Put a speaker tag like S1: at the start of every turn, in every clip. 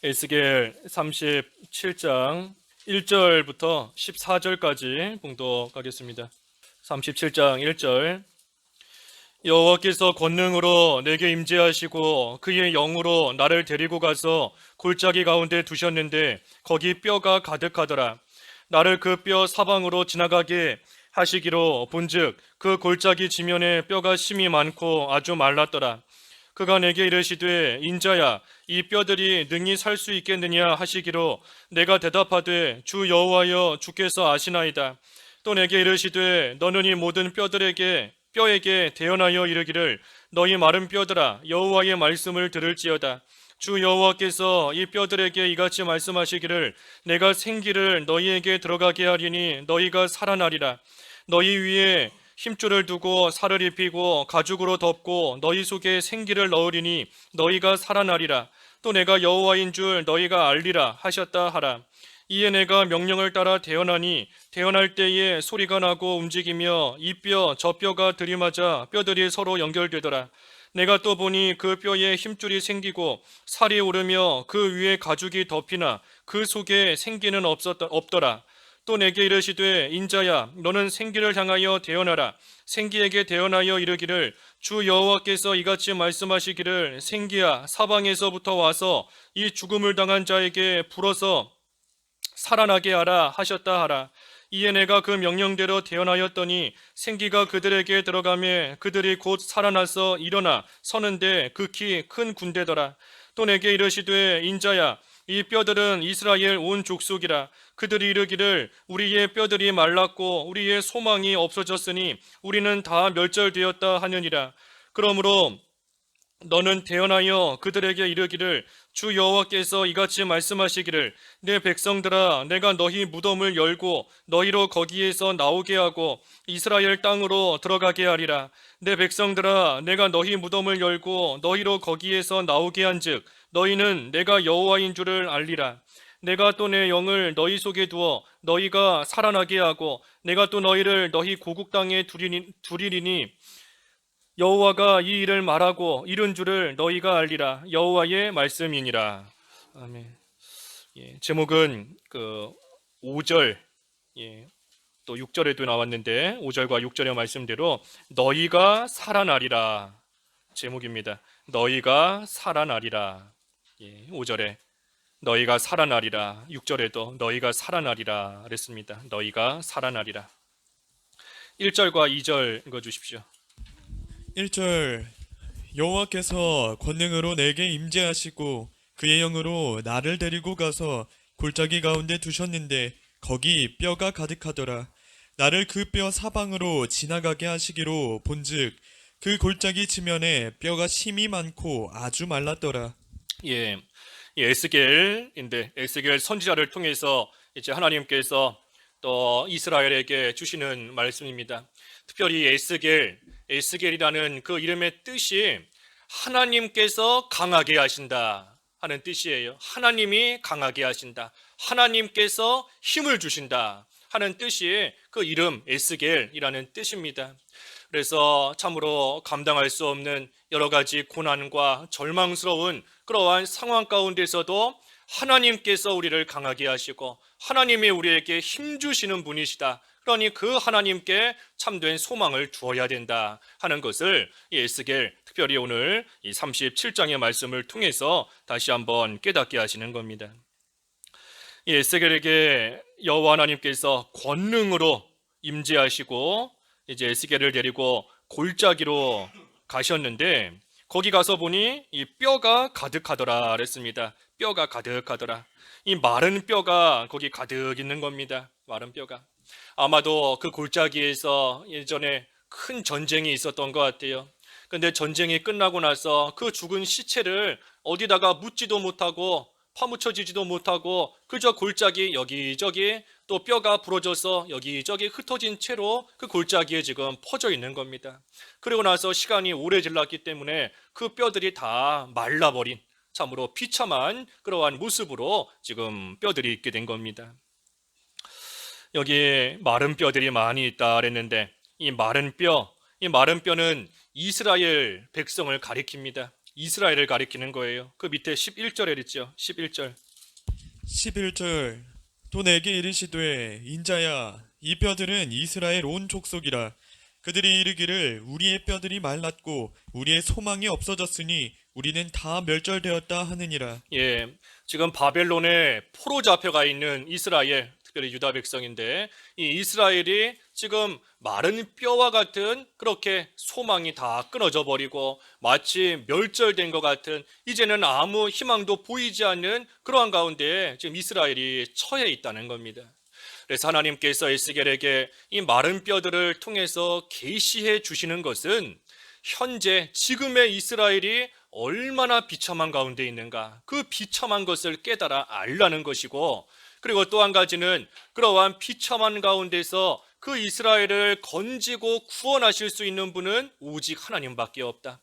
S1: 에스겔 37장 1절부터 14절까지 봉독하겠습니다. 37장 1절. 여호와께서 권능으로 내게 임재하시고 그의 영으로 나를 데리고 가서 골짜기 가운데 두셨는데 거기 뼈가 가득하더라. 나를 그 뼈 사방으로 지나가게 하시기로 본즉 그 골짜기 지면에 뼈가 심이 많고 아주 말랐더라. 그가 내게 이르시되 인자야 이 뼈들이 능히 살 수 있겠느냐 하시기로 내가 대답하되 주 여호와여 주께서 아시나이다. 또 내게 이르시되 너는 이 모든 뼈에게 대언하여 이르기를 너희 마른 뼈들아 여호와의 말씀을 들을지어다. 주 여호와께서 이 뼈들에게 이같이 말씀하시기를 내가 생기를 너희에게 들어가게 하리니 너희가 살아나리라. 너희 위에 힘줄을 두고 살을 입히고 가죽으로 덮고 너희 속에 생기를 넣으리니 너희가 살아나리라. 또 내가 여호와인 줄 너희가 알리라 하셨다 하라. 이에 내가 명령을 따라 대언하니 대언할 때에 소리가 나고 움직이며 이 뼈 저 뼈가 들이맞아 뼈들이 서로 연결되더라. 내가 또 보니 그 뼈에 힘줄이 생기고 살이 오르며 그 위에 가죽이 덮이나 그 속에 생기는 없더라. 또 내게 이르시되 인자야 너는 생기를 향하여 대언하라. 생기에게 대언하여 이르기를 주 여호와께서 이같이 말씀하시기를 생기야 사방에서부터 와서 이 죽음을 당한 자에게 불어서 살아나게 하라 하셨다 하라. 이에 내가 그 명령대로 대언하였더니 생기가 그들에게 들어가매 그들이 곧 살아나서 일어나 서는데 극히 큰 군대더라. 또 내게 이르시되 인자야 이 뼈들은 이스라엘 온 족속이라. 그들이 이르기를 우리의 뼈들이 말랐고 우리의 소망이 없어졌으니 우리는 다 멸절되었다 하느니라. 그러므로 너는 대언하여 그들에게 이르기를 주 여호와께서 이같이 말씀하시기를 내 백성들아 내가 너희 무덤을 열고 너희로 거기에서 나오게 하고 이스라엘 땅으로 들어가게 하리라. 내 백성들아 내가 너희 무덤을 열고 너희로 거기에서 나오게 한즉 너희는 내가 여호와인 줄을 알리라. 내가 또 내 영을 너희 속에 두어 너희가 살아나게 하고 내가 또 너희를 너희 고국 땅에 두리리니 여호와가 이 일을 말하고 이룬 줄을 너희가 알리라. 여호와의 말씀이니라. 아멘. 제목은 5절 또 6절에도 나왔는데 5절과 6절의 말씀대로 너희가 살아나리라 제목입니다. 너희가 살아나리라. 5절에 너희가 살아나리라. 6절에도 너희가 살아나리라 그랬습니다. 너희가 살아나리라. 1절과 2절 읽어주십시오.
S2: 1절. 여호와께서 권능으로 내게 임재하시고 그의 영으로 나를 데리고 가서 골짜기 가운데 두셨는데 거기 뼈가 가득하더라. 나를 그 뼈 사방으로 지나가게 하시기로 본즉 그 골짜기 지면에 뼈가 심이 많고 아주 말랐더라.
S1: 에스겔인데 에스겔 선지자를 통해서 이제 하나님께서 또 이스라엘에게 주시는 말씀입니다. 특별히 에스겔이라는 그 이름의 뜻이 하나님께서 강하게 하신다 하는 뜻이에요. 하나님이 강하게 하신다. 하나님께서 힘을 주신다 하는 뜻이 그 이름 에스겔이라는 뜻입니다. 그래서 참으로 감당할 수 없는 여러 가지 고난과 절망스러운 그러한 상황 가운데서도 하나님께서 우리를 강하게 하시고 하나님이 우리에게 힘 주시는 분이시다. 그러니 그 하나님께 참된 소망을 주어야 된다 하는 것을 이 에스겔 특별히 오늘 이 37장의 말씀을 통해서 다시 한번 깨닫게 하시는 겁니다. 이 에스겔에게 여호와 하나님께서 권능으로 임재하시고 이제 에스겔을 데리고 골짜기로 가셨는데 거기 가서 보니 이 뼈가 가득하더라 그랬습니다. 뼈가 가득하더라. 이 마른 뼈가 거기 가득 있는 겁니다. 마른 뼈가. 아마도 그 골짜기에서 예전에 큰 전쟁이 있었던 것 같아요. 근데 전쟁이 끝나고 나서 그 죽은 시체를 어디다가 묻지도 못하고 파묻혀지지도 못하고 그저 골짜기 여기저기 또 뼈가 부러져서 여기저기 흩어진 채로 그 골짜기에 지금 퍼져 있는 겁니다. 그리고 나서 시간이 오래 지났기 때문에 그 뼈들이 다 말라버린 참으로 비참한 그러한 모습으로 지금 뼈들이 있게 된 겁니다. 여기 마른 뼈들이 많이 있다 그랬는데 이 마른 뼈는 이스라엘 백성을 가리킵니다. 이스라엘을 가리키는 거예요. 그 밑에 11절에 있죠. 11절.
S2: 11절 또 내게 이르시되 인자야 이 뼈들은 이스라엘 온 족속이라 그들이 이르기를 우리의 뼈들이 말랐고 우리의 소망이 없어졌으니 우리는 다 멸절되었다 하느니라.
S1: 예, 지금 바벨론에 포로 잡혀가 있는 이스라엘, 특별히 유다 백성인데 이 이스라엘이 지금 마른 뼈와 같은 그렇게 소망이 다 끊어져 버리고 마치 멸절된 것 같은 이제는 아무 희망도 보이지 않는 그러한 가운데 지금 이스라엘이 처해 있다는 겁니다. 그래서 하나님께서 에스겔에게 이 마른 뼈들을 통해서 계시해 주시는 것은 현재 지금의 이스라엘이 얼마나 비참한 가운데 있는가, 그 비참한 것을 깨달아 알라는 것이고, 그리고 또 한 가지는 그러한 비참한 가운데서 그 이스라엘을 건지고 구원하실 수 있는 분은 오직 하나님밖에 없다.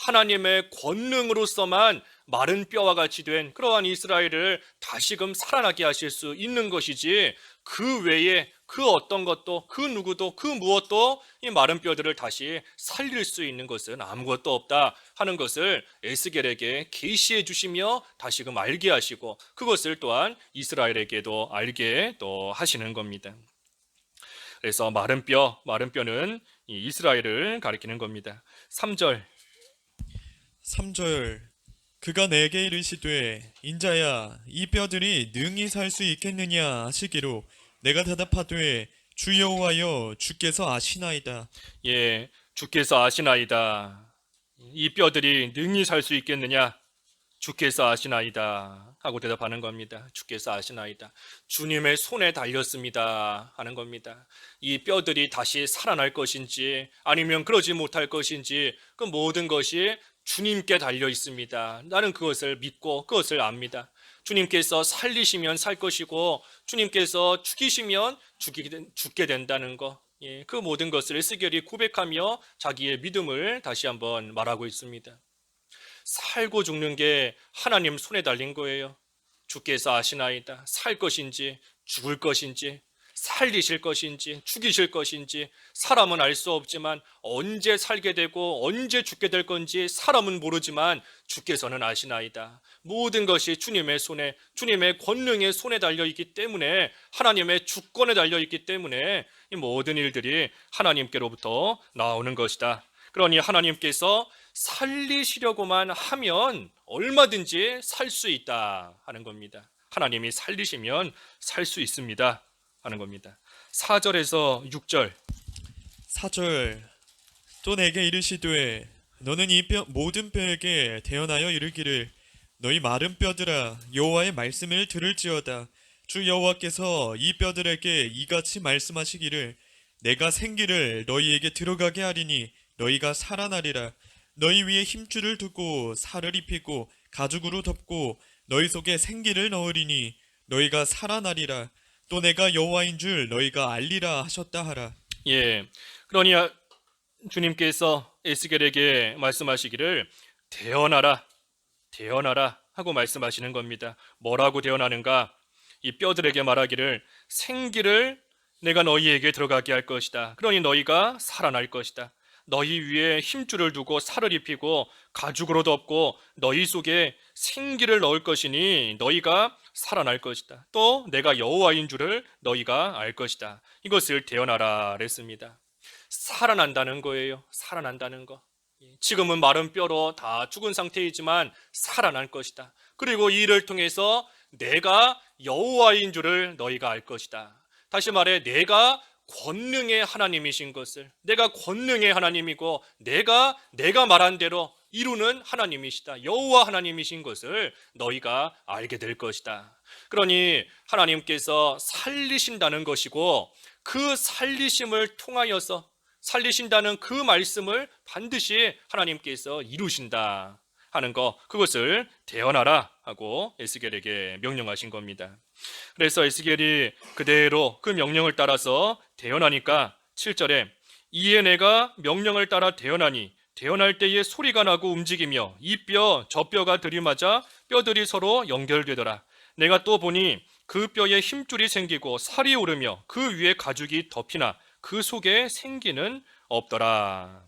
S1: 하나님의 권능으로서만 마른 뼈와 같이 된 그러한 이스라엘을 다시금 살아나게 하실 수 있는 것이지, 그 외에 그 어떤 것도 그 누구도 그 무엇도 이 마른 뼈들을 다시 살릴 수 있는 것은 아무것도 없다 하는 것을 에스겔에게 계시해 주시며 다시금 알게 하시고, 그것을 또한 이스라엘에게도 알게 또 하시는 겁니다. 그래서 마른 뼈는 이 이스라엘을 가리키는 겁니다. 3절.
S2: 3절 그가 내게 이르시되 인자야 이 뼈들이 능히 살 수 있겠느냐 하시기로 내가 대답하되 주 여호와여 주께서 아시나이다.
S1: 예, 주께서 아시나이다. 이 뼈들이 능히 살 수 있겠느냐? 주께서 아시나이다 하고 대답하는 겁니다. 주께서 아시나이다. 주님의 손에 달렸습니다 하는 겁니다. 이 뼈들이 다시 살아날 것인지 아니면 그러지 못할 것인지 그 모든 것이 주님께 달려 있습니다. 나는 그것을 믿고 그것을 압니다. 주님께서 살리시면 살 것이고 주님께서 죽이시면 죽게 된다는 것, 그 모든 것을 에스겔이 고백하며 자기의 믿음을 다시 한번 말하고 있습니다. 살고 죽는 게 하나님 손에 달린 거예요. 주께서 아시나이다. 살 것인지 죽을 것인지 살리실 것인지 죽이실 것인지 사람은 알 수 없지만 언제 살게 되고 언제 죽게 될 건지 사람은 모르지만 주께서는 아시나이다. 모든 것이 주님의 손에, 주님의 권능의 손에 달려있기 때문에, 하나님의 주권에 달려있기 때문에 이 모든 일들이 하나님께로부터 나오는 것이다. 그러니 하나님께서 살리시려고만 하면 얼마든지 살 수 있다 하는 겁니다. 하나님이 살리시면 살 수 있습니다 하는 겁니다. 4절에서 6절.
S2: 4절 또 내게 이르시되 너는 이 뼈 모든 뼈에게 대언하여 이르기를 너희 마른 뼈들아 여호와의 말씀을 들을지어다. 주 여호와께서 이 뼈들에게 이같이 말씀하시기를 내가 생기를 너희에게 들어가게 하리니 너희가 살아나리라. 너희 위에 힘줄을 두고 살을 입히고 가죽으로 덮고 너희 속에 생기를 넣으리니 너희가 살아나리라. 또 내가 여호와인 줄 너희가 알리라 하셨다 하라.
S1: 예, 그러니 주님께서 에스겔에게 말씀하시기를 대언하라 하고 말씀하시는 겁니다. 뭐라고 대언하는가? 이 뼈들에게 말하기를 생기를 내가 너희에게 들어가게 할 것이다. 그러니 너희가 살아날 것이다. 너희 위에 힘줄을 두고 살을 입히고 가죽으로 덮고 너희 속에 생기를 넣을 것이니 너희가 살아날 것이다. 또 내가 여호와인 줄을 너희가 알 것이다. 이것을 대언하라 그랬습니다. 살아난다는 거예요. 살아난다는 거. 지금은 마른 뼈로 다 죽은 상태이지만 살아날 것이다. 그리고 이 일을 통해서 내가 여호와인 줄을 너희가 알 것이다. 다시 말해 내가 권능의 하나님이신 것을, 내가 권능의 하나님이고 내가 말한 대로 이루는 하나님이시다. 여호와 하나님이신 것을 너희가 알게 될 것이다. 그러니 하나님께서 살리신다는 것이고 그 살리심을 통하여서 살리신다는 그 말씀을 반드시 하나님께서 이루신다 하는 것, 그것을 대언하라 하고 에스겔에게 명령하신 겁니다. 그래서 에스겔이 그대로 그 명령을 따라서 대언하니까 7절에 이에 내가 명령을 따라 대언하니 대언할 때에 소리가 나고 움직이며 이 뼈 저 뼈가 들이맞아 뼈들이 서로 연결되더라. 내가 또 보니 그 뼈에 힘줄이 생기고 살이 오르며 그 위에 가죽이 덮이나 그 속에 생기는 없더라.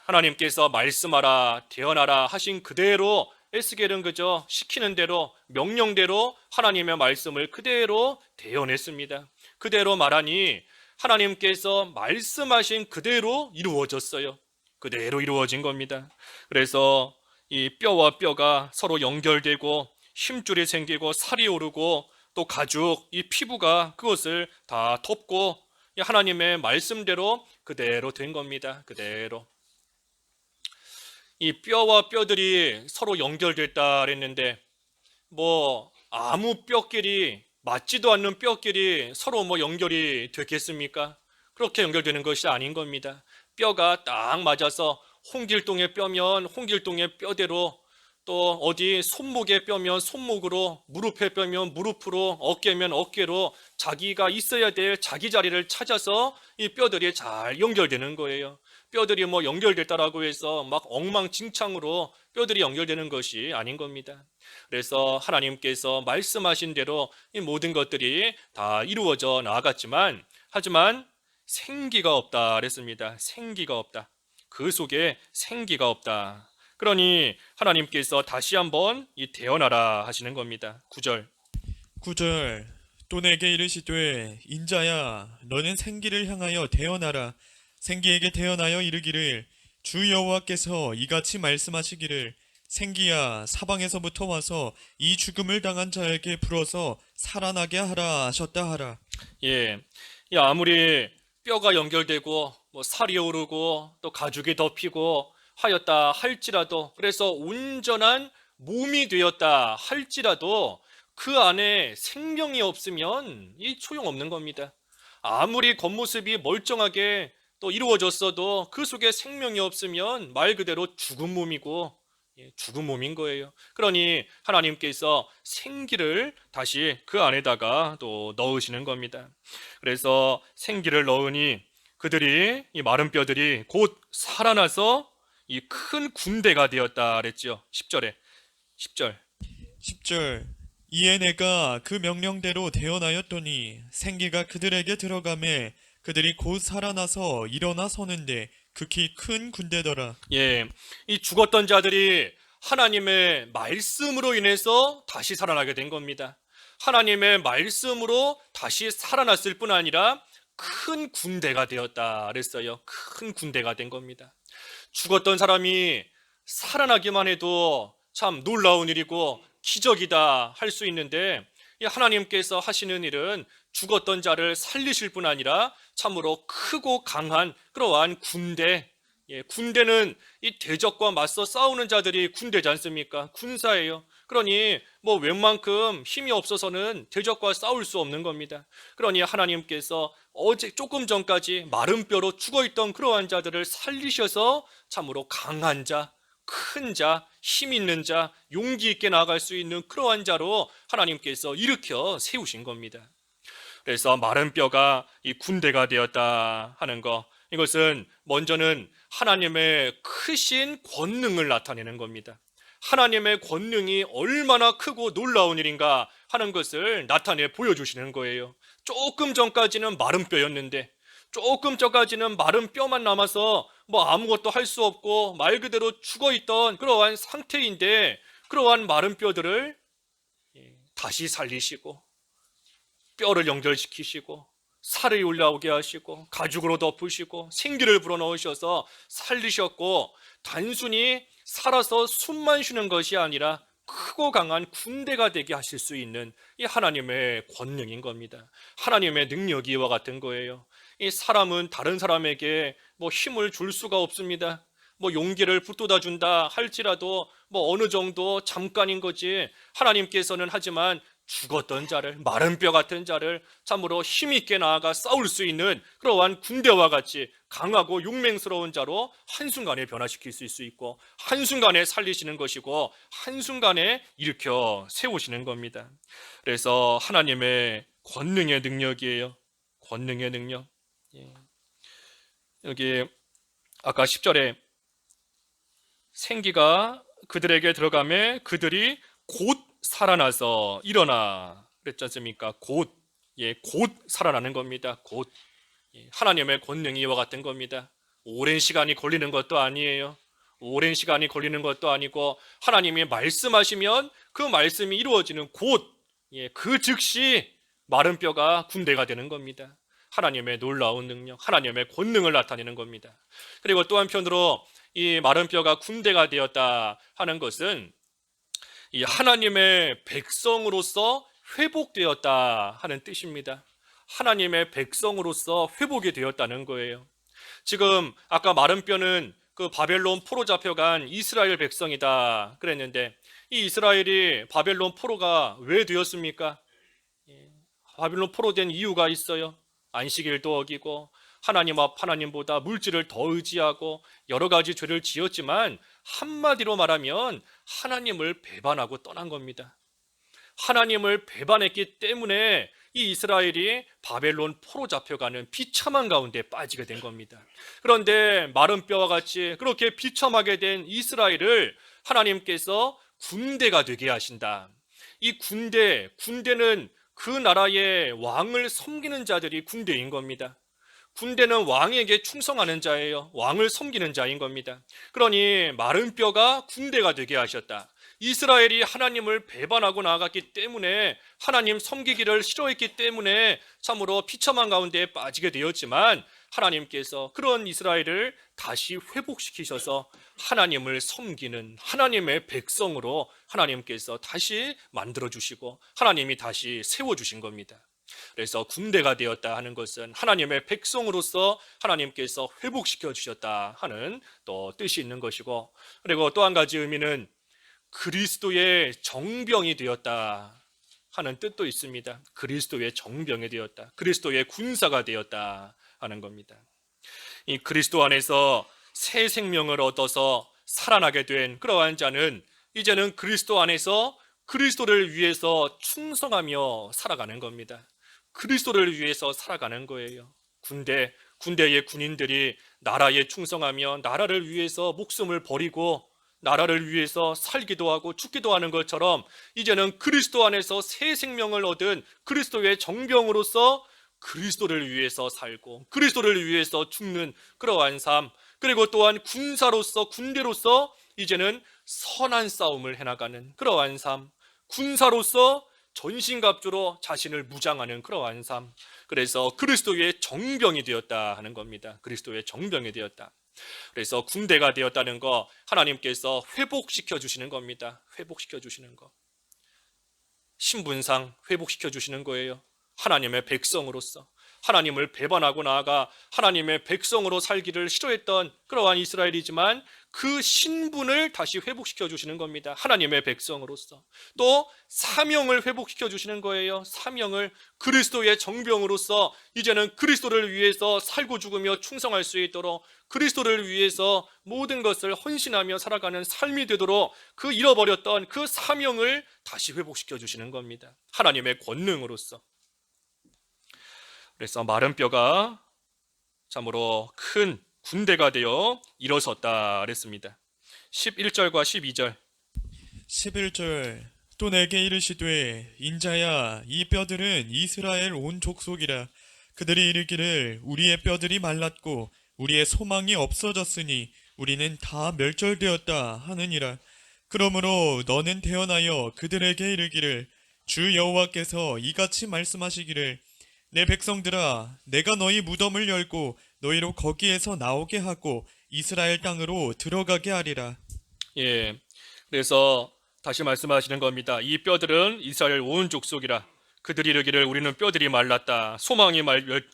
S1: 하나님께서 말씀하라, 대언하라 하신 그대로 에스겔은 그저 시키는 대로, 명령대로 하나님의 말씀을 그대로 대언했습니다. 그대로 말하니 하나님께서 말씀하신 그대로 이루어졌어요. 그대로 이루어진 겁니다. 그래서 이 뼈와 뼈가 서로 연결되고 힘줄이 생기고 살이 오르고 또 가죽, 이 피부가 그것을 다 덮고 하나님의 말씀대로 그대로 된 겁니다. 그대로. 이 뼈와 뼈들이 서로 연결됐다 그랬는데 아무 뼈끼리 맞지도 않는 뼈끼리 서로 연결이 되겠습니까? 그렇게 연결되는 것이 아닌 겁니다. 뼈가 딱 맞아서 홍길동의 뼈면 홍길동의 뼈대로, 또 어디 손목의 뼈면 손목으로, 무릎의 뼈면 무릎으로, 어깨면 어깨로 자기가 있어야 될 자기 자리를 찾아서 이 뼈들이 잘 연결되는 거예요. 뼈들이 연결됐다라고 해서 막 엉망진창으로 뼈들이 연결되는 것이 아닌 겁니다. 그래서 하나님께서 말씀하신 대로 이 모든 것들이 다 이루어져 나아갔지만, 하지만 생기가 없다 그랬습니다. 생기가 없다. 그 속에 생기가 없다. 그러니 하나님께서 다시 한번 이 대언하라 하시는 겁니다. 9절.
S2: 9절 또 내게 이르시되 인자야 너는 생기를 향하여 대언하라. 생기에게 대언하여 이르기를 주 여호와께서 이같이 말씀하시기를 생기야 사방에서부터 와서 이 죽음을 당한 자에게 불어서 살아나게 하라 하셨다 하라.
S1: 아무리 뼈가 연결되고 살이 오르고 또 가죽이 덮이고 하였다 할지라도, 그래서 온전한 몸이 되었다 할지라도 그 안에 생명이 없으면 이 소용없는 겁니다. 아무리 겉모습이 멀쩡하게 또 이루어졌어도 그 속에 생명이 없으면 말 그대로 죽은 몸이고 죽은 몸인 거예요. 그러니 하나님께서 생기를 다시 그 안에다가 또 넣으시는 겁니다. 그래서 생기를 넣으니 그들이, 이 마른 뼈들이 곧 살아나서 이 큰 군대가 되었다 그랬죠. 10절
S2: 10절 이에 내가 그 명령대로 대언하였더니 생기가 그들에게 들어가매 그들이 곧 살아나서 일어나 서는데 극히 큰 군대더라.
S1: 이 죽었던 자들이 하나님의 말씀으로 인해서 다시 살아나게 된 겁니다. 하나님의 말씀으로 다시 살아났을 뿐 아니라 큰 군대가 되었다 그랬어요. 큰 군대가 된 겁니다. 죽었던 사람이 살아나기만 해도 참 놀라운 일이고 기적이다 할 수 있는데, 이 하나님께서 하시는 일은 죽었던 자를 살리실 뿐 아니라 참으로 크고 강한 그러한 군대, 군대는 이 대적과 맞서 싸우는 자들이 군대지 않습니까? 군사예요. 그러니 웬만큼 힘이 없어서는 대적과 싸울 수 없는 겁니다. 그러니 하나님께서 어제 조금 전까지 마른 뼈로 죽어있던 그러한 자들을 살리셔서 참으로 강한 자, 큰 자, 힘 있는 자, 용기 있게 나아갈 수 있는 그러한 자로 하나님께서 일으켜 세우신 겁니다. 그래서 마른 뼈가 이 군대가 되었다 하는 거, 이것은 먼저는 하나님의 크신 권능을 나타내는 겁니다. 하나님의 권능이 얼마나 크고 놀라운 일인가 하는 것을 나타내 보여주시는 거예요. 조금 전까지는 마른 뼈였는데, 조금 전까지는 마른 뼈만 남아서 아무것도 할 수 없고 말 그대로 죽어있던 그러한 상태인데, 그러한 마른 뼈들을 다시 살리시고 뼈를 연결시키시고 살이 올라오게 하시고 가죽으로 덮으시고 생기를 불어넣으셔서 살리셨고, 단순히 살아서 숨만 쉬는 것이 아니라 크고 강한 군대가 되게 하실 수 있는 이 하나님의 권능인 겁니다. 하나님의 능력이 이와 같은 거예요. 이 사람은 다른 사람에게 힘을 줄 수가 없습니다. 용기를 북돋아 준다 할지라도 어느 정도 잠깐인 거지, 하나님께서는 하지만 죽었던 자를, 마른 뼈 같은 자를 참으로 힘있게 나아가 싸울 수 있는 그러한 군대와 같이 강하고 용맹스러운 자로 한순간에 변화시킬 수 있고, 한순간에 살리시는 것이고, 한순간에 일으켜 세우시는 겁니다. 그래서 하나님의 권능의 능력이에요. 권능의 능력. 여기 아까 10절에 생기가 그들에게 들어가매 그들이 곧 살아나서 일어나 그랬지 않습니까? 곧 살아나는 겁니다. 곧. 하나님의 권능이 이와 같은 겁니다. 오랜 시간이 걸리는 것도 아니에요. 오랜 시간이 걸리는 것도 아니고 하나님이 말씀하시면 그 말씀이 이루어지는 곳, 그 즉시 마른 뼈가 군대가 되는 겁니다. 하나님의 놀라운 능력, 하나님의 권능을 나타내는 겁니다. 그리고 또 한편으로 이 마른 뼈가 군대가 되었다 하는 것은 이 하나님의 백성으로서 회복되었다 하는 뜻입니다. 하나님의 백성으로서 회복이 되었다는 거예요. 지금 아까 마른 뼈는 그 바벨론 포로 잡혀간 이스라엘 백성이다 그랬는데, 이 이스라엘이 바벨론 포로가 왜 되었습니까? 바벨론 포로 된 이유가 있어요. 안식일도 어기고 하나님 앞 하나님보다 물질을 더 의지하고 여러 가지 죄를 지었지만, 한마디로 말하면 하나님을 배반하고 떠난 겁니다. 하나님을 배반했기 때문에 이 이스라엘이 바벨론 포로 잡혀가는 비참한 가운데 빠지게 된 겁니다. 그런데 마른 뼈와 같이 그렇게 비참하게 된 이스라엘을 하나님께서 군대가 되게 하신다. 이 군대는 그 나라의 왕을 섬기는 자들이 군대인 겁니다. 군대는 왕에게 충성하는 자예요. 왕을 섬기는 자인 겁니다. 그러니 마른 뼈가 군대가 되게 하셨다. 이스라엘이 하나님을 배반하고 나아갔기 때문에, 하나님 섬기기를 싫어했기 때문에 참으로 비참한 가운데 빠지게 되었지만, 하나님께서 그런 이스라엘을 다시 회복시키셔서 하나님을 섬기는 하나님의 백성으로 하나님께서 다시 만들어주시고 하나님이 다시 세워주신 겁니다. 그래서 군대가 되었다 하는 것은 하나님의 백성으로서 하나님께서 회복시켜 주셨다 하는 또 뜻이 있는 것이고, 그리고 또 한 가지 의미는 그리스도의 정병이 되었다 하는 뜻도 있습니다. 그리스도의 정병이 되었다, 그리스도의 군사가 되었다 하는 겁니다. 이 그리스도 안에서 새 생명을 얻어서 살아나게 된 그러한 자는 이제는 그리스도 안에서 그리스도를 위해서 충성하며 살아가는 겁니다. 그리스도를 위해서 살아가는 거예요. 군대의 군인들이 나라에 충성하며 나라를 위해서 목숨을 버리고 나라를 위해서 살기도 하고 죽기도 하는 것처럼, 이제는 그리스도 안에서 새 생명을 얻은 그리스도의 정병으로서 그리스도를 위해서 살고 그리스도를 위해서 죽는 그러한 삶, 그리고 또한 군대로서 이제는 선한 싸움을 해나가는 그러한 삶, 군사로서 전신갑주로 자신을 무장하는 그러한 삶, 그래서 그리스도의 정병이 되었다 하는 겁니다. 그리스도의 정병이 되었다. 그래서 군대가 되었다는 거, 하나님께서 회복시켜 주시는 겁니다. 회복시켜 주시는 거, 신분상 회복시켜 주시는 거예요. 하나님의 백성으로서 하나님을 배반하고 나아가 하나님의 백성으로 살기를 싫어했던 그러한 이스라엘이지만, 그 신분을 다시 회복시켜 주시는 겁니다. 하나님의 백성으로서. 또 사명을 회복시켜 주시는 거예요. 사명을, 그리스도의 정병으로서 이제는 그리스도를 위해서 살고 죽으며 충성할 수 있도록, 그리스도를 위해서 모든 것을 헌신하며 살아가는 삶이 되도록 그 잃어버렸던 그 사명을 다시 회복시켜 주시는 겁니다. 하나님의 권능으로서. 그래서 마른 뼈가 참으로 큰 군대가 되어 일어섰다 그랬습니다. 11절과 12절.
S2: 11절 또 내게 이르시되 인자야 이 뼈들은 이스라엘 온 족속이라. 그들이 이르기를 우리의 뼈들이 말랐고 우리의 소망이 없어졌으니 우리는 다 멸절되었다 하느니라. 그러므로 너는 태어나여 그들에게 이르기를 주 여호와께서 이같이 말씀하시기를 내 백성들아 내가 너희 무덤을 열고 너희로 거기에서 나오게 하고 이스라엘 땅으로 들어가게 하리라.
S1: 그래서 다시 말씀하시는 겁니다. 이 뼈들은 이스라엘 온 족속이라. 그들이 이르기를 우리는 뼈들이 말랐다, 소망이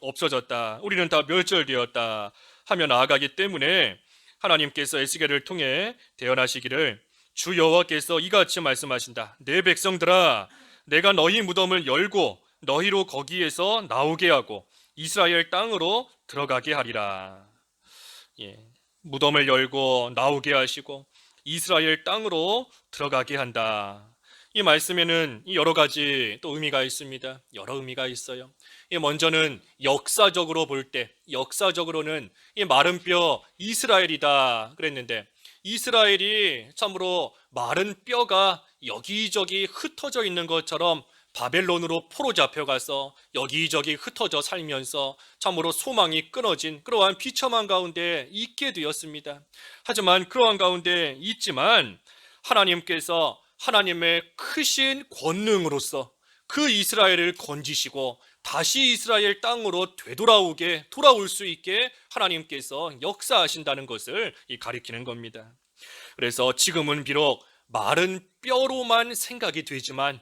S1: 없어졌다, 우리는 다 멸절되었다 하며 나아가기 때문에 하나님께서 에스겔을 통해 대언하시기를 주 여호와께서 이같이 말씀하신다. 내 백성들아 내가 너희 무덤을 열고 너희로 거기에서 나오게 하고 이스라엘 땅으로 들어가게 하리라. 무덤을 열고 나오게 하시고 이스라엘 땅으로 들어가게 한다. 이 말씀에는 여러 가지 또 의미가 있습니다. 여러 의미가 있어요. 먼저는 역사적으로 볼 때, 역사적으로는 이 마른 뼈 이스라엘이다 그랬는데, 이스라엘이 참으로 마른 뼈가 여기저기 흩어져 있는 것처럼 바벨론으로 포로 잡혀가서 여기저기 흩어져 살면서 참으로 소망이 끊어진 그러한 비참한 가운데 있게 되었습니다. 하지만 그러한 가운데 있지만 하나님께서 하나님의 크신 권능으로서 그 이스라엘을 건지시고 다시 이스라엘 땅으로 돌아올 수 있게 하나님께서 역사하신다는 것을 가리키는 겁니다. 그래서 지금은 비록 마른 뼈로만 생각이 되지만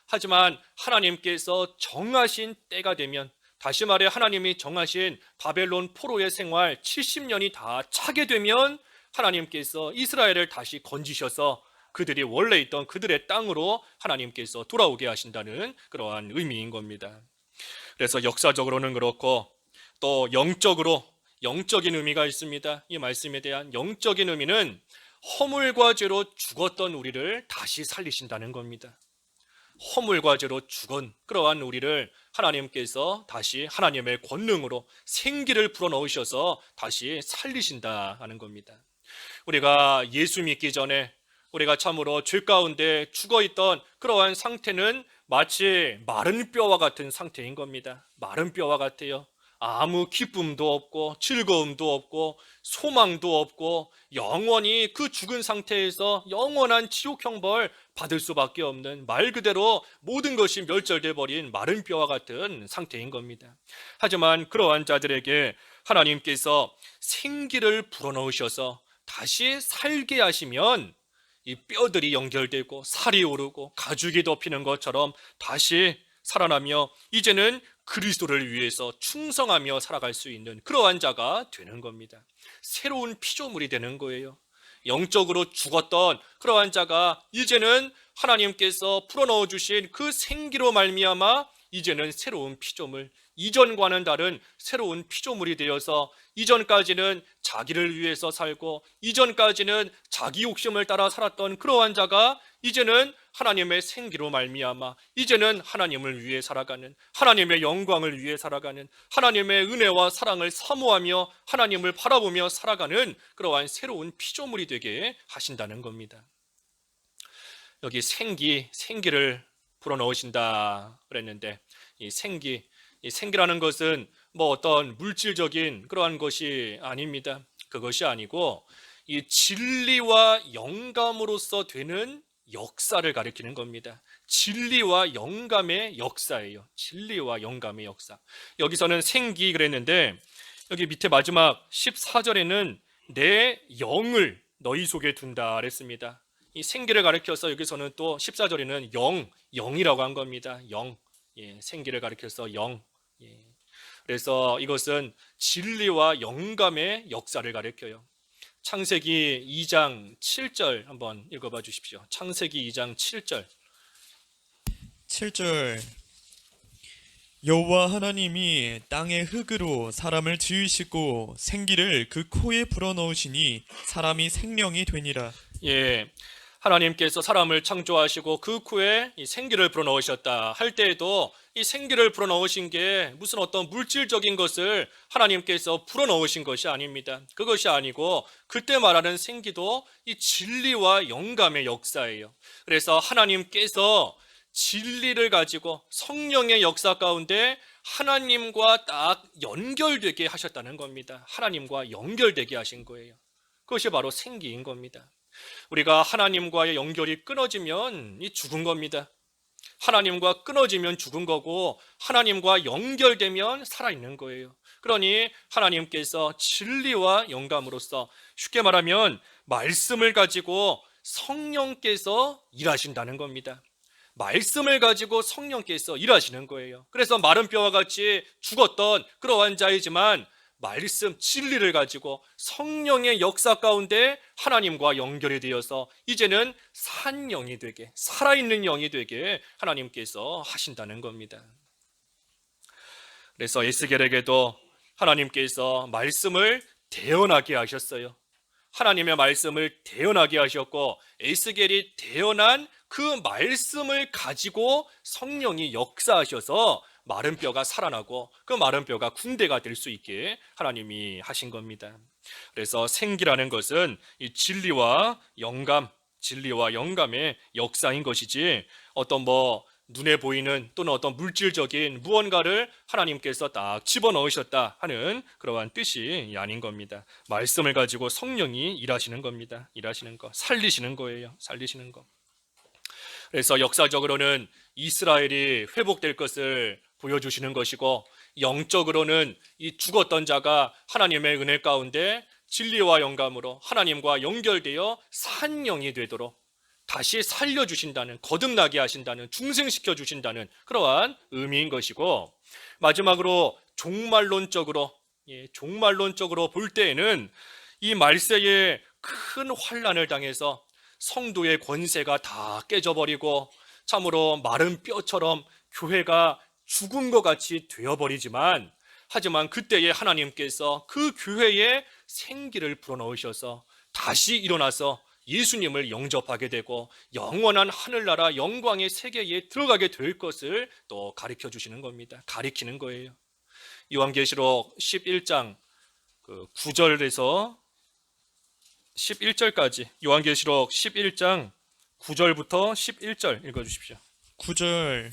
S1: 하지만 하나님께서 정하신 때가 되면, 다시 말해 하나님이 정하신 바벨론 포로의 생활 70년이 다 차게 되면 하나님께서 이스라엘을 다시 건지셔서 그들이 원래 있던 그들의 땅으로 하나님께서 돌아오게 하신다는 그러한 의미인 겁니다. 그래서 역사적으로는 그렇고 또 영적인 의미가 있습니다. 이 말씀에 대한 영적인 의미는 허물과 죄로 죽었던 우리를 다시 살리신다는 겁니다. 허물과 죄로 죽은 그러한 우리를 하나님께서 다시 하나님의 권능으로 생기를 불어넣으셔서 다시 살리신다 하는 겁니다. 우리가 예수 믿기 전에 우리가 참으로 죄 가운데 죽어있던 그러한 상태는 마치 마른 뼈와 같은 상태인 겁니다. 마른 뼈와 같아요. 아무 기쁨도 없고 즐거움도 없고 소망도 없고 영원히 그 죽은 상태에서 영원한 지옥 형벌 받을 수밖에 없는, 말 그대로 모든 것이 멸절돼 버린 마른 뼈와 같은 상태인 겁니다. 하지만 그러한 자들에게 하나님께서 생기를 불어넣으셔서 다시 살게 하시면 이 뼈들이 연결되고 살이 오르고 가죽이 덮이는 것처럼 다시 살아나며 이제는 그리스도를 위해서 충성하며 살아갈 수 있는 그러한 자가 되는 겁니다. 새로운 피조물이 되는 거예요. 영적으로 죽었던 그러한 자가 이제는 하나님께서 불어넣어 주신 그 생기로 말미암아 이제는 새로운 피조물, 이전과는 다른 새로운 피조물이 되어서 이전까지는 자기를 위해서 살고 이전까지는 자기 욕심을 따라 살았던 그러한 자가 이제는 하나님의 생기로 말미암아 이제는 하나님을 위해 살아가는, 하나님의 영광을 위해 살아가는, 하나님의 은혜와 사랑을 사모하며 하나님을 바라보며 살아가는 그러한 새로운 피조물이 되게 하신다는 겁니다. 여기 생기를 불어넣으신다 그랬는데 이 생기라는 것은 뭐 어떤 물질적인 그러한 것이 아닙니다. 그것이 아니고 이 진리와 영감으로서 되는 역사를 가리키는 겁니다. 진리와 영감의 역사예요. 진리와 영감의 역사. 여기서는 생기 그랬는데 여기 밑에 마지막 14절에는 내 영을 너희 속에 둔다 그랬습니다. 이 생기를 가리켜서 여기서는 또 14절에는 영이라고 한 겁니다. 생기를 가리켜서 영. 그래서 이것은 진리와 영감의 역사를 가리켜요. 창세기 2장 7절 한번 읽어봐 주십시오. 창세기 2장 7절.
S2: 7절 여호와 하나님이 땅의 흙으로 사람을 지으시고 생기를 그 코에 불어넣으시니 사람이 생명이 되니라.
S1: 하나님께서 사람을 창조하시고 그 코에 이 생기를 불어넣으셨다 할 때에도 이 생기를 불어넣으신 게 무슨 어떤 물질적인 것을 하나님께서 불어넣으신 것이 아닙니다. 그것이 아니고 그때 말하는 생기도 이 진리와 영감의 역사예요. 그래서 하나님께서 진리를 가지고 성령의 역사 가운데 하나님과 딱 연결되게 하셨다는 겁니다. 하나님과 연결되게 하신 거예요. 그것이 바로 생기인 겁니다. 우리가 하나님과의 연결이 끊어지면 이 죽은 겁니다. 하나님과 끊어지면 죽은 거고 하나님과 연결되면 살아있는 거예요. 그러니 하나님께서 진리와 영감으로서 쉽게 말하면 말씀을 가지고 성령께서 일하신다는 겁니다. 말씀을 가지고 성령께서 일하시는 거예요. 그래서 마른 뼈와 같이 죽었던 그러한 자이지만 말씀, 진리를 가지고 성령의 역사 가운데 하나님과 연결이 되어서 이제는 산 영이 되게, 살아있는 영이 되게 하나님께서 하신다는 겁니다. 그래서 에스겔에게도 하나님께서 말씀을 대언하게 하셨어요. 하나님의 말씀을 대언하게 하셨고 에스겔이 대언한 그 말씀을 가지고 성령이 역사하셔서 마른 뼈가 살아나고 그 마른 뼈가 군대가 될 수 있게 하나님이 하신 겁니다. 그래서 생기라는 것은 이 진리와 영감의 역사인 것이지 어떤 눈에 보이는 또는 어떤 물질적인 무언가를 하나님께서 딱 집어넣으셨다 하는 그러한 뜻이 아닌 겁니다. 말씀을 가지고 성령이 일하시는 겁니다. 일하시는 거, 살리시는 거예요. 살리시는 거. 그래서 역사적으로는 이스라엘이 회복될 것을 보여주시는 것이고, 영적으로는 이 죽었던 자가 하나님의 은혜 가운데 진리와 영감으로 하나님과 연결되어 산 영이 되도록 다시 살려주신다는, 거듭나게 하신다는, 중생시켜 주신다는 그러한 의미인 것이고, 마지막으로 종말론적으로 종말론적으로 볼 때에는 이 말세에 큰 환난을 당해서 성도의 권세가 다 깨져버리고 참으로 마른 뼈처럼 교회가 죽은 것 같이 되어버리지만, 하지만 그때에 하나님께서 그 교회에 생기를 불어넣으셔서 다시 일어나서 예수님을 영접하게 되고 영원한 하늘나라 영광의 세계에 들어가게 될 것을 또 가르쳐 주시는 겁니다. 가리키는 거예요. 요한계시록 11장 9절에서 11절까지, 요한계시록 11장 9절부터 11절 읽어주십시오.
S2: 9절.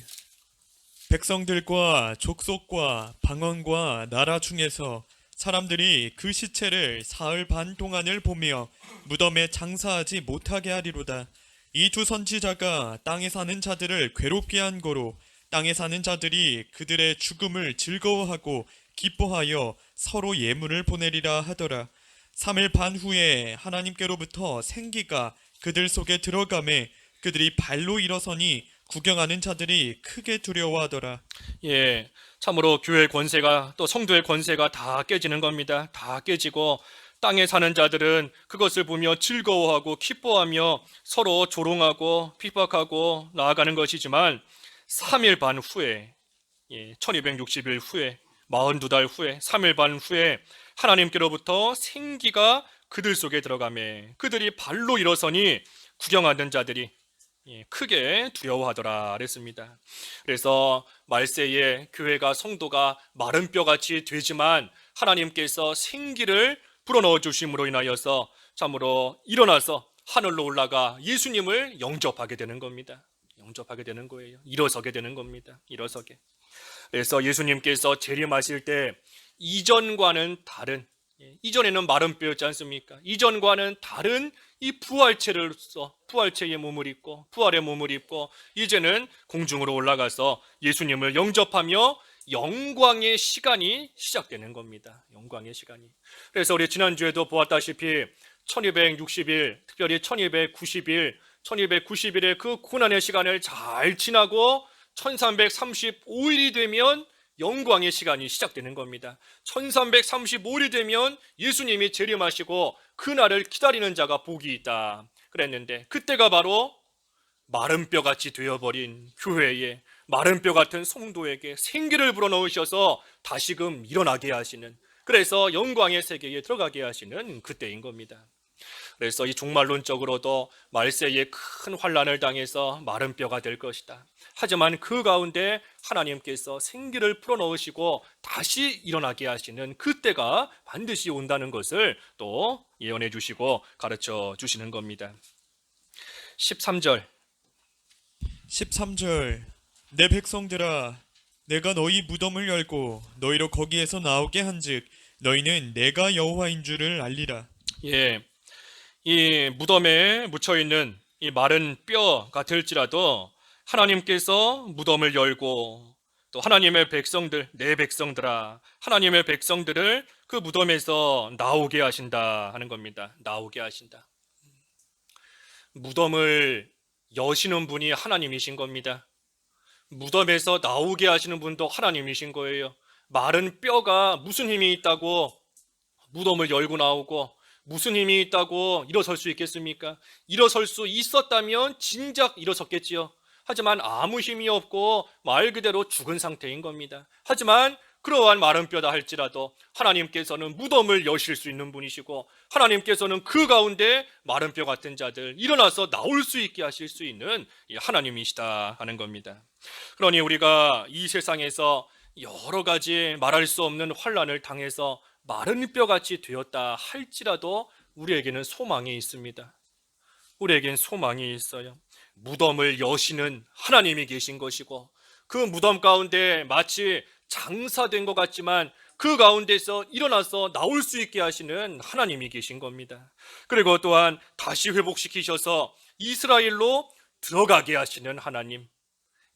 S2: 백성들과 족속과 방언과 나라 중에서 사람들이 그 시체를 사흘 반 동안을 보며 무덤에 장사하지 못하게 하리로다. 이 두 선지자가 땅에 사는 자들을 괴롭게 한 거로 땅에 사는 자들이 그들의 죽음을 즐거워하고 기뻐하여 서로 예물을 보내리라 하더라. 3일 반 후에 하나님께로부터 생기가 그들 속에 들어가매 그들이 발로 일어서니 구경하는 자들이 크게 두려워하더라.
S1: 예, 참으로 교회의 권세가 또 성도의 권세가 다 깨지는 겁니다. 다 깨지고 땅에 사는 자들은 그것을 보며 즐거워하고 기뻐하며 서로 조롱하고 핍박하고 나아가는 것이지만 3일 반 후에, 1260일 후에, 42달 후에, 3일 반 후에 하나님께로부터 생기가 그들 속에 들어가매 그들이 발로 일어서니 구경하는 자들이 크게 두려워하더라 그랬습니다. 그래서 말세에 교회가, 성도가 마른 뼈같이 되지만 하나님께서 생기를 불어넣어 주심으로 인하여서 참으로 일어나서 하늘로 올라가 예수님을 영접하게 되는 겁니다. 영접하게 되는 거예요. 일어서게 되는 겁니다. 일어서게. 그래서 예수님께서 재림하실 때 이전과는 다른, 이전에는 마른 뼈였지 않습니까? 이전과는 다른 이 부활체로서 부활체의 몸을 입고 부활의 몸을 입고 이제는 공중으로 올라가서 예수님을 영접하며 영광의 시간이 시작되는 겁니다. 영광의 시간이. 그래서 우리 지난주에도 보았다시피 1260일, 특별히 1290일, 1290일의 그 고난의 시간을 잘 지나고 1335일이 되면 영광의 시간이 시작되는 겁니다. 1335일이 되면 예수님이 재림하시고 그날을 기다리는 자가 복이 있다 그랬는데, 그때가 바로 마른 뼈같이 되어버린 교회에, 마른 뼈 같은 성도에게 생기를 불어넣으셔서 다시금 일어나게 하시는, 그래서 영광의 세계에 들어가게 하시는 그때인 겁니다. 그래서 이 종말론적으로도 말세에 큰 환난을 당해서 마른 뼈가 될 것이다. 하지만 그 가운데 하나님께서 생기를 풀어넣으시고 다시 일어나게 하시는 그때가 반드시 온다는 것을 또 예언해 주시고 가르쳐 주시는 겁니다. 13절.
S2: 13절. 내 백성들아, 내가 너희 무덤을 열고 너희로 거기에서 나오게 한즉 너희는 내가 여호와인 줄을 알리라.
S1: 예, 이 무덤에 묻혀있는 이 마른 뼈가 될지라도 하나님께서 무덤을 열고 또 하나님의 백성들, 내 백성들아, 하나님의 백성들을 그 무덤에서 나오게 하신다 하는 겁니다. 나오게 하신다. 무덤을 여시는 분이 하나님이신 겁니다. 무덤에서 나오게 하시는 분도 하나님이신 거예요. 마른 뼈가 무슨 힘이 있다고 무덤을 열고 나오고, 무슨 힘이 있다고 일어설 수 있겠습니까? 일어설 수 있었다면 진작 일어섰겠지요. 하지만 아무 힘이 없고 말 그대로 죽은 상태인 겁니다. 하지만 그러한 마른 뼈다 할지라도 하나님께서는 무덤을 여실 수 있는 분이시고, 하나님께서는 그 가운데 마른 뼈 같은 자들 일어나서 나올 수 있게 하실 수 있는 하나님이시다 하는 겁니다. 그러니 우리가 이 세상에서 여러 가지 말할 수 없는 환난을 당해서 마른 뼈같이 되었다 할지라도 우리에게는 소망이 있습니다. 우리에겐 소망이 있어요. 무덤을 여시는 하나님이 계신 것이고, 그 무덤 가운데 마치 장사된 것 같지만 그 가운데서 일어나서 나올 수 있게 하시는 하나님이 계신 겁니다. 그리고 또한 다시 회복시키셔서 이스라엘로 들어가게 하시는 하나님,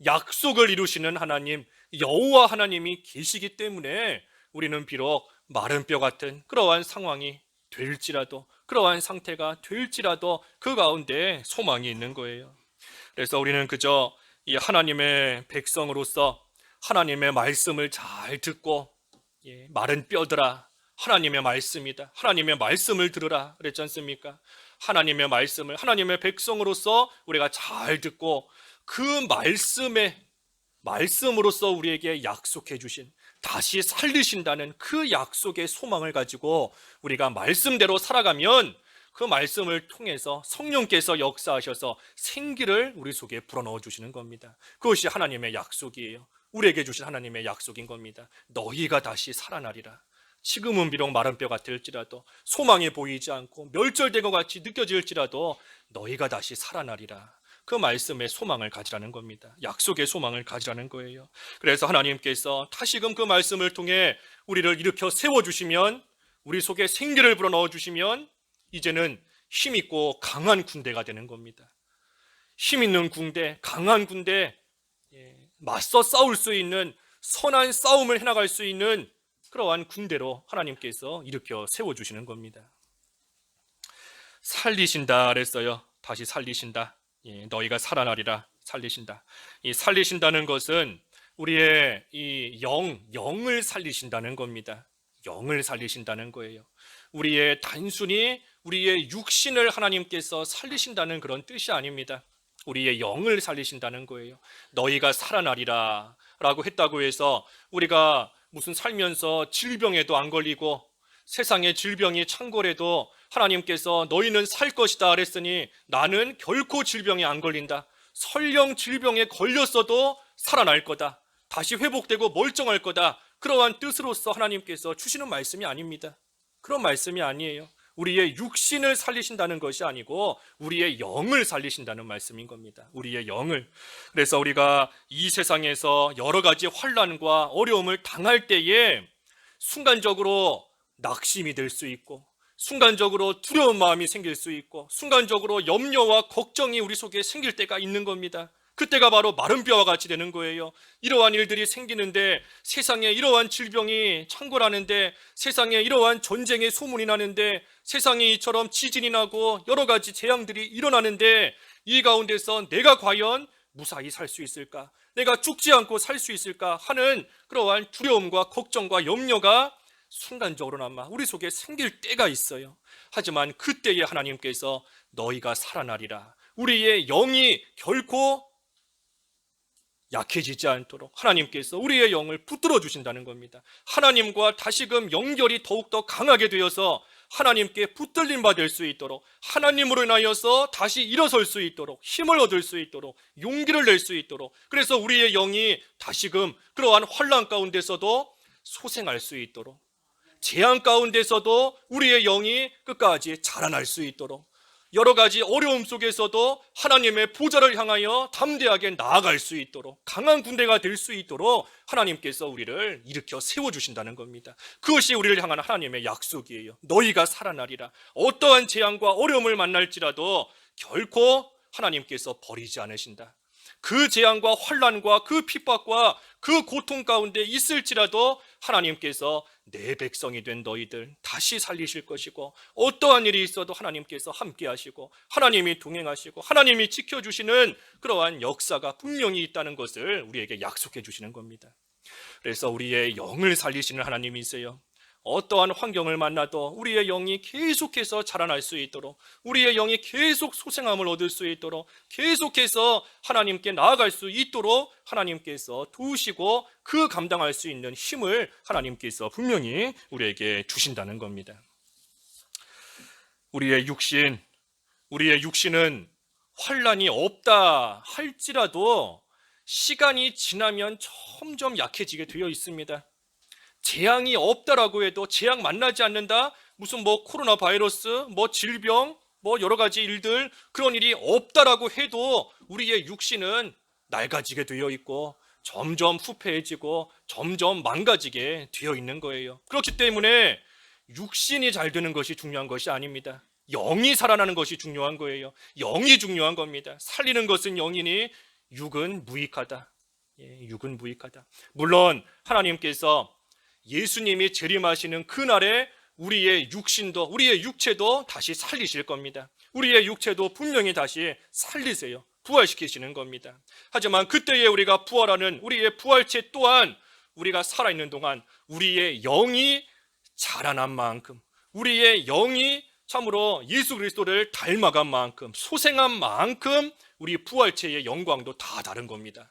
S1: 약속을 이루시는 하나님, 여호와 하나님이 계시기 때문에 우리는 비록 마른 뼈 같은 그러한 상황이 될지라도, 그러한 상태가 될지라도 그 가운데 소망이 있는 거예요. 그래서 우리는 그저 이 하나님의 백성으로서 하나님의 말씀을 잘 듣고, 마른 뼈들아, 하나님의 말씀이다, 하나님의 말씀을 들으라 그랬지 않습니까? 하나님의 말씀을 하나님의 백성으로서 우리가 잘 듣고, 그 말씀으로서 우리에게 약속해 주신, 다시 살리신다는 그 약속의 소망을 가지고 우리가 말씀대로 살아가면 그 말씀을 통해서 성령께서 역사하셔서 생기를 우리 속에 불어넣어 주시는 겁니다. 그것이 하나님의 약속이에요. 우리에게 주신 하나님의 약속인 겁니다. 너희가 다시 살아나리라. 지금은 비록 마른 뼈 같을지라도, 소망이 보이지 않고 멸절된 것 같이 느껴질지라도 너희가 다시 살아나리라. 그 말씀의 소망을 가지라는 겁니다. 약속의 소망을 가지라는 거예요. 그래서 하나님께서 다시금 그 말씀을 통해 우리를 일으켜 세워주시면, 우리 속에 생기를 불어넣어 주시면 이제는 힘있고 강한 군대가 되는 겁니다. 힘있는 군대, 강한 군대, 맞서 싸울 수 있는, 선한 싸움을 해나갈 수 있는 그러한 군대로 하나님께서 일으켜 세워주시는 겁니다. 살리신다 그랬어요. 다시 살리신다. 너희가 살아나리라. 살리신다. 이 살리신다는 것은 우리의 이 영을 살리신다는 겁니다. 영을 살리신다는 거예요. 우리의 단순히 우리의 육신을 하나님께서 살리신다는 그런 뜻이 아닙니다. 우리의 영을 살리신다는 거예요. 너희가 살아나리라 라고 했다고 해서 우리가 무슨 살면서 질병에도 안 걸리고 세상의 질병이 창궐해도 하나님께서 너희는 살 것이다 그랬으니 나는 결코 질병에 안 걸린다, 설령 질병에 걸렸어도 살아날 거다, 다시 회복되고 멀쩡할 거다, 그러한 뜻으로서 하나님께서 주시는 말씀이 아닙니다. 그런 말씀이 아니에요. 우리의 육신을 살리신다는 것이 아니고 우리의 영을 살리신다는 말씀인 겁니다. 우리의 영을. 그래서 우리가 이 세상에서 여러 가지 환난과 어려움을 당할 때에 순간적으로 낙심이 될 수 있고, 순간적으로 두려운 마음이 생길 수 있고, 순간적으로 염려와 걱정이 우리 속에 생길 때가 있는 겁니다. 그때가 바로 마른 뼈와 같이 되는 거예요. 이러한 일들이 생기는데, 세상에 이러한 질병이 창궐하는데, 세상에 이러한 전쟁의 소문이 나는데, 세상에 이처럼 지진이 나고 여러 가지 재앙들이 일어나는데, 이 가운데서 내가 과연 무사히 살 수 있을까, 내가 죽지 않고 살 수 있을까 하는 그러한 두려움과 걱정과 염려가 순간적으로나마 우리 속에 생길 때가 있어요. 하지만 그때에 하나님께서 너희가 살아나리라, 우리의 영이 결코 약해지지 않도록 하나님께서 우리의 영을 붙들어 주신다는 겁니다. 하나님과 다시금 연결이 더욱더 강하게 되어서 하나님께 붙들림 받을 수 있도록, 하나님으로 인하여서 다시 일어설 수 있도록, 힘을 얻을 수 있도록, 용기를 낼 수 있도록, 그래서 우리의 영이 다시금 그러한 환난 가운데서도 소생할 수 있도록, 재앙 가운데서도 우리의 영이 끝까지 자라날 수 있도록, 여러 가지 어려움 속에서도 하나님의 보좌를 향하여 담대하게 나아갈 수 있도록, 강한 군대가 될 수 있도록 하나님께서 우리를 일으켜 세워주신다는 겁니다. 그것이 우리를 향한 하나님의 약속이에요. 너희가 살아나리라. 어떠한 재앙과 어려움을 만날지라도 결코 하나님께서 버리지 않으신다. 그 재앙과 환난과 그 핍박과 그 고통 가운데 있을지라도 하나님께서 내 백성이 된 너희들 다시 살리실 것이고, 어떠한 일이 있어도 하나님께서 함께 하시고, 하나님이 동행하시고, 하나님이 지켜주시는 그러한 역사가 분명히 있다는 것을 우리에게 약속해 주시는 겁니다. 그래서 우리의 영을 살리시는 하나님이세요. 어떠한 환경을 만나도 우리의 영이 계속해서 자라날 수 있도록, 우리의 영이 계속 소생함을 얻을 수 있도록, 계속해서 하나님께 나아갈 수 있도록 하나님께서 도우시고 그 감당할 수 있는 힘을 하나님께서 분명히 우리에게 주신다는 겁니다. 우리의 육신은 환난이 없다 할지라도 시간이 지나면 점점 약해지게 되어 있습니다. 재앙이 없다라고 해도, 재앙 만나지 않는다, 무슨 코로나 바이러스, 질병, 뭐 여러 가지 일들, 그런 일이 없다라고 해도 우리의 육신은 낡아지게 되어 있고 점점 후패해지고 점점 망가지게 되어 있는 거예요. 그렇기 때문에 육신이 잘 되는 것이 중요한 것이 아닙니다. 영이 살아나는 것이 중요한 거예요. 영이 중요한 겁니다. 살리는 것은 영이니 육은 무익하다. 육은 무익하다. 물론 하나님께서 예수님이 재림하시는 그날에 우리의 육신도, 우리의 육체도 다시 살리실 겁니다. 우리의 육체도 분명히 다시 살리세요. 부활시키시는 겁니다. 하지만 그때에 우리가 부활하는 우리의 부활체 또한 우리가 살아있는 동안 우리의 영이 자라난 만큼, 우리의 영이 참으로 예수 그리스도를 닮아간 만큼, 소생한 만큼 우리 부활체의 영광도 다 다른 겁니다.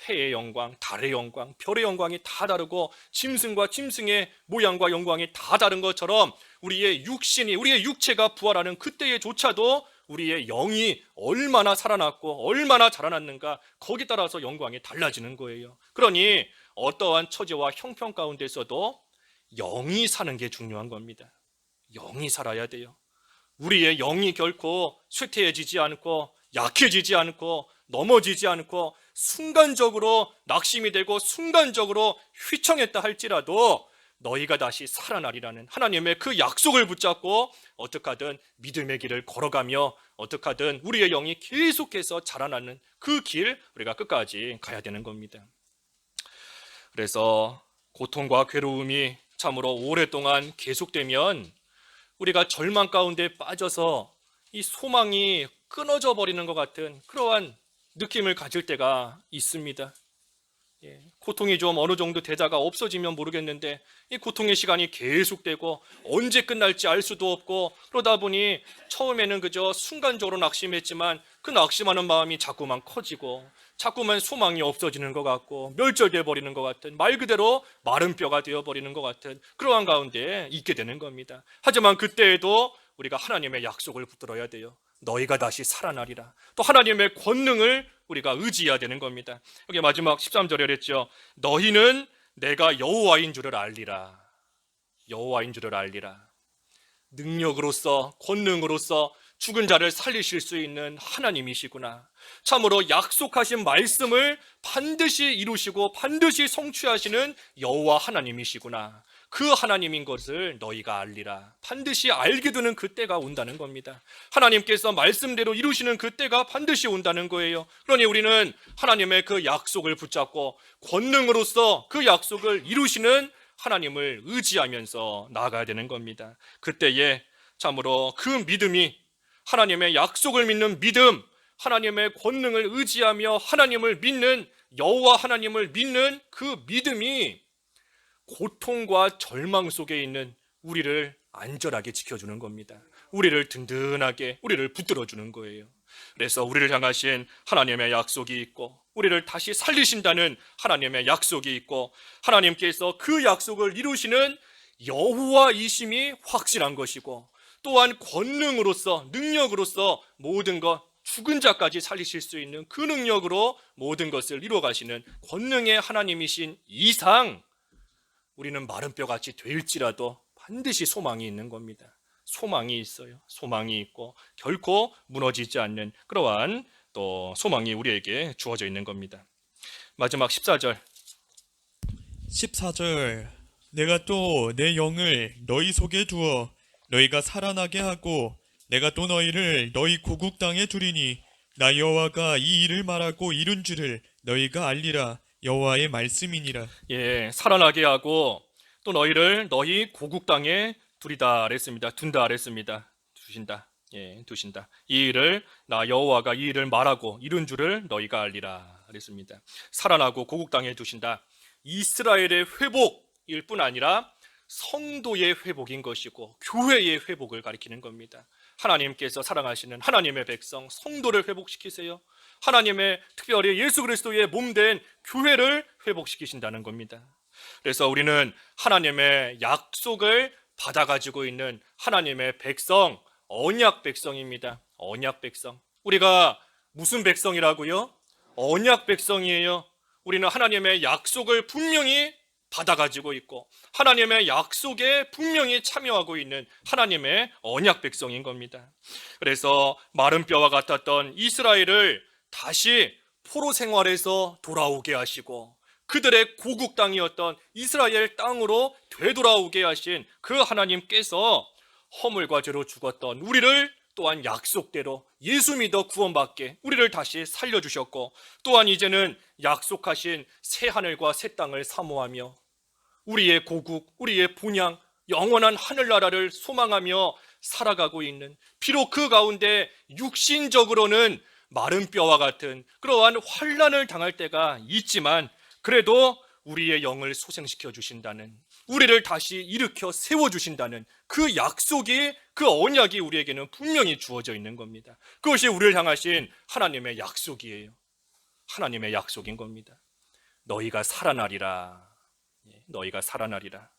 S1: 해의 영광, 달의 영광, 별의 영광이 다 다르고 짐승과 짐승의 모양과 영광이 다 다른 것처럼 우리의 육신이, 우리의 육체가 부활하는 그때에조차도 우리의 영이 얼마나 살아났고 얼마나 자라났는가, 거기에 따라서 영광이 달라지는 거예요. 그러니 어떠한 처지와 형편 가운데서도 영이 사는 게 중요한 겁니다. 영이 살아야 돼요. 우리의 영이 결코 쇠퇴해지지 않고 약해지지 않고 넘어지지 않고 순간적으로 낙심이 되고 순간적으로 휘청했다 할지라도 너희가 다시 살아나리라는 하나님의 그 약속을 붙잡고 어떻게 하든 믿음의 길을 걸어가며 어떻게 하든 우리의 영이 계속해서 자라나는 그 길, 우리가 끝까지 가야 되는 겁니다. 그래서 고통과 괴로움이 참으로 오랫동안 계속되면 우리가 절망 가운데 빠져서 이 소망이 끊어져 버리는 것 같은 그러한 느낌을 가질 때가 있습니다. 고통이 좀 어느 정도 되다가 없어지면 모르겠는데 이 고통의 시간이 계속되고 언제 끝날지 알 수도 없고, 그러다 보니 처음에는 그저 순간적으로 낙심했지만 그 낙심하는 마음이 자꾸만 커지고 자꾸만 소망이 없어지는 것 같고 멸절돼 버리는 것 같은, 말 그대로 마른 뼈가 되어 버리는 것 같은 그러한 가운데 있게 되는 겁니다. 하지만 그때에도 우리가 하나님의 약속을 붙들어야 돼요. 너희가 다시 살아나리라. 또 하나님의 권능을 우리가 의지해야 되는 겁니다. 여기 마지막 13절에 그랬죠. 너희는 내가 여호와인 줄을 알리라. 여호와인 줄을 알리라. 능력으로서, 권능으로서 죽은 자를 살리실 수 있는 하나님이시구나. 참으로 약속하신 말씀을 반드시 이루시고 반드시 성취하시는 여호와 하나님이시구나. 그 하나님인 것을 너희가 알리라. 반드시 알게 되는 그때가 온다는 겁니다. 하나님께서 말씀대로 이루시는 그때가 반드시 온다는 거예요. 그러니 우리는 하나님의 그 약속을 붙잡고 권능으로서 그 약속을 이루시는 하나님을 의지하면서 나아가야 되는 겁니다. 그때에 참으로 그 믿음이, 하나님의 약속을 믿는 믿음, 하나님의 권능을 의지하며 하나님을 믿는, 여호와 하나님을 믿는 그 믿음이 고통과 절망 속에 있는 우리를 안전하게 지켜주는 겁니다. 우리를 든든하게, 우리를 붙들어주는 거예요. 그래서 우리를 향하신 하나님의 약속이 있고 우리를 다시 살리신다는 하나님의 약속이 있고 하나님께서 그 약속을 이루시는 여호와이심이 확실한 것이고, 또한 권능으로서, 능력으로서 모든 것, 죽은 자까지 살리실 수 있는 그 능력으로 모든 것을 이루어 가시는 권능의 하나님이신 이상 우리는 마른 뼈같이 될지라도 반드시 소망이 있는 겁니다. 소망이 있어요. 소망이 있고 결코 무너지지 않는 그러한 또 소망이 우리에게 주어져 있는 겁니다. 마지막 14절.
S2: 14절 내가 또 내 영을 너희 속에 두어 너희가 살아나게 하고 내가 또 너희를 너희 고국 땅에 두리니 나 여호와가 이 일을 말하고 이룬 줄을 너희가 알리라. 여호와의 말씀이니라.
S1: 살아나게 하고 또 너희를 너희 고국 땅에 두리다 그랬습니다. 둔다 그랬습니다. 두신다. 두신다. 이 일을 나 여호와가 이 일을 말하고 이룬 줄을 너희가 알리라 그랬습니다. 살아나고 고국 땅에 두신다. 이스라엘의 회복일 뿐 아니라 성도의 회복인 것이고 교회의 회복을 가리키는 겁니다. 하나님께서 사랑하시는 하나님의 백성 성도를 회복시키세요. 하나님의 특별히 예수 그리스도의 몸된 교회를 회복시키신다는 겁니다. 그래서 우리는 하나님의 약속을 받아가지고 있는 하나님의 백성, 언약 백성입니다. 언약 백성. 우리가 무슨 백성이라고요? 언약 백성이에요. 우리는 하나님의 약속을 분명히 받아가지고 있고 하나님의 약속에 분명히 참여하고 있는 하나님의 언약 백성인 겁니다. 그래서 마른 뼈와 같았던 이스라엘을 다시 포로 생활에서 돌아오게 하시고 그들의 고국 땅이었던 이스라엘 땅으로 되돌아오게 하신 그 하나님께서 허물과 죄로 죽었던 우리를 또한 약속대로 예수 믿어 구원받게 우리를 다시 살려주셨고, 또한 이제는 약속하신 새 하늘과 새 땅을 사모하며 우리의 고국, 우리의 본향, 영원한 하늘나라를 소망하며 살아가고 있는, 비록 그 가운데 육신적으로는 마른 뼈와 같은 그러한 환난을 당할 때가 있지만 그래도 우리의 영을 소생시켜 주신다는, 우리를 다시 일으켜 세워주신다는 그 약속이, 그 언약이 우리에게는 분명히 주어져 있는 겁니다. 그것이 우리를 향하신 하나님의 약속이에요. 하나님의 약속인 겁니다. 너희가 살아나리라. 너희가 살아나리라.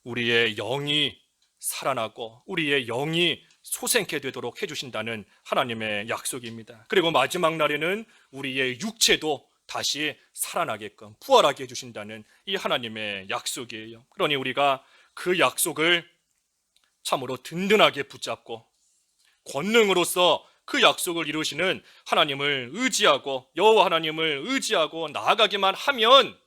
S1: 우리의 영이 살아나고 우리의 영이 소생케 되도록 해주신다는 하나님의 약속입니다. 그리고 마지막 날에는 우리의 육체도 다시 살아나게끔 부활하게 해주신다는 이 하나님의 약속이에요. 그러니 우리가 그 약속을 참으로 든든하게 붙잡고 권능으로서 그 약속을 이루시는 하나님을 의지하고 여호와 하나님을 의지하고 나아가기만 하면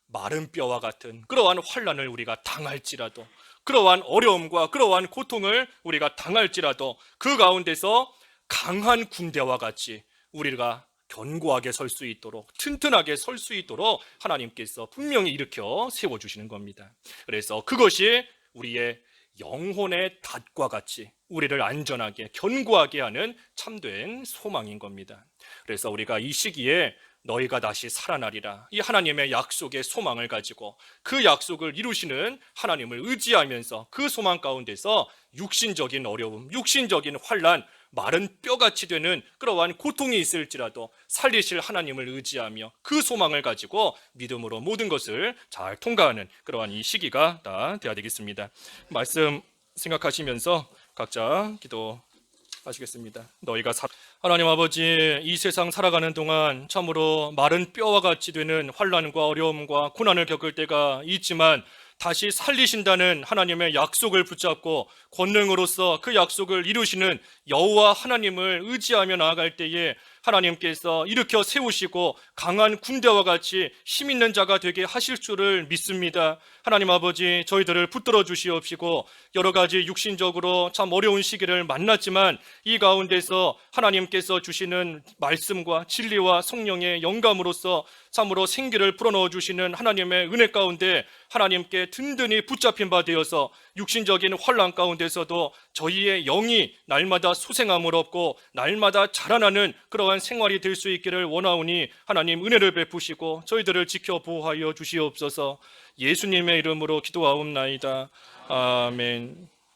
S1: 마른 뼈와 같은 그러한 환난을 우리가 당할지라도, 그러한 어려움과 그러한 고통을 우리가 당할지라도 그 가운데서 강한 군대와 같이 우리가 견고하게 설 수 있도록, 튼튼하게 설 수 있도록 하나님께서 분명히 일으켜 세워주시는 겁니다. 그래서 그것이 우리의 영혼의 닷과 같이 우리를 안전하게 견고하게 하는 참된 소망인 겁니다. 그래서 우리가 이 시기에 너희가 다시 살아나리라, 이 하나님의 약속의 소망을 가지고 그 약속을 이루시는 하나님을 의지하면서 그 소망 가운데서 육신적인 어려움, 육신적인 환난, 마른 뼈같이 되는 그러한 고통이 있을지라도 살리실 하나님을 의지하며 그 소망을 가지고 믿음으로 모든 것을 잘 통과하는 그러한 이 시기가 다 되어야 되겠습니다. 말씀 생각하시면서 각자 기도하시겠습니다. 하나님 아버지, 이 세상 살아가는 동안 참으로 마른 뼈와 같이 되는 환난과 어려움과 고난을 겪을 때가 있지만 다시 살리신다는 하나님의 약속을 붙잡고 권능으로서 그 약속을 이루시는 여호와 하나님을 의지하며 나아갈 때에 하나님께서 일으켜 세우시고 강한 군대와 같이 힘 있는 자가 되게 하실 줄을 믿습니다. 하나님 아버지, 저희들을 붙들어 주시옵시고 여러 가지 육신적으로 참 어려운 시기를 만났지만 이 가운데서 하나님께서 주시는 말씀과 진리와 성령의 영감으로서 참으로 생기를 불어넣어 주시는 하나님의 은혜 가운데 하나님께 든든히 붙잡힌 바 되어서 육신적인 환난 가운데서도 저희의 영이 날마다 소생함을 얻고 날마다 자라나는 그러한 생활이 될 수 있기를 원하오니 하나님 은혜를 베푸시고 저희들을 지켜 보호하여 주시옵소서. 예수님의 이름으로 기도하옵나이다. 아멘.